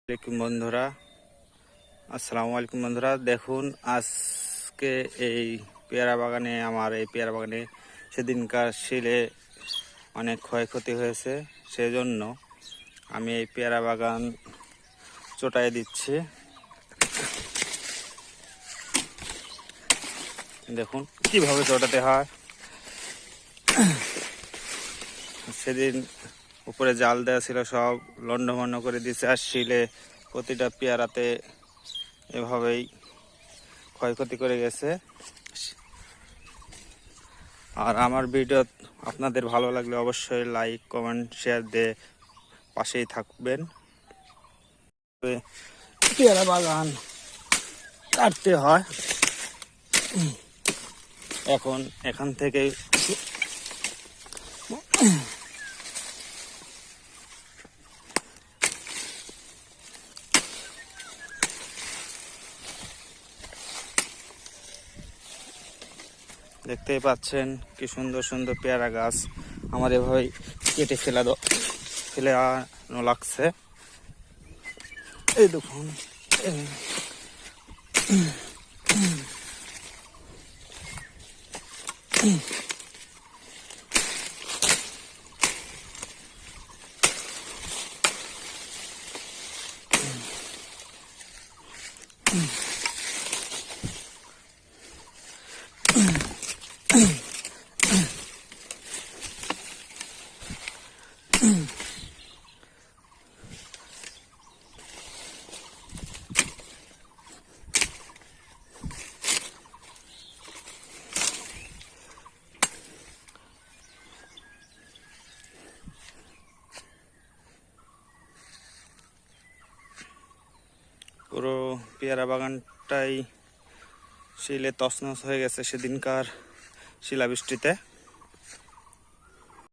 বন্ধুরা, আসসালামু আলাইকুম বন্ধুরা। দেখুন, আজকে এই পেয়ারা বাগানে সেদিনকার শিলে অনেক ক্ষয়ক্ষতি হয়েছে। সেজন্য আমি এই পেয়ারা বাগান চটাই দিচ্ছি। দেখুন কিভাবে চটাতে হয়। সেদিন উপরে জাল দেওয়া ছিল, সব লন্ডভন্ড করে দিচ্ছে, আর শিলে প্রতিটা পেয়ারাতে এভাবেই ক্ষয়ক্ষতি করে গেছে। আর আমার ভিডিও আপনাদের ভালো লাগলে অবশ্যই লাইক, কমেন্ট, শেয়ার দিয়ে পাশেই থাকবেন। পেয়ারা বাগান কাটতে হয়। এখান থেকে দেখতেই পাচ্ছেন কি সুন্দর সুন্দর পেয়ারা গাছ আমার এভাবে কেটে ফেলানো লাগছে। এই দেখুন, পুরো পেয়ারা বাগানটাই শিলে তছনছ হয়ে গেছে সেদিনকার শিলাবৃষ্টিতে।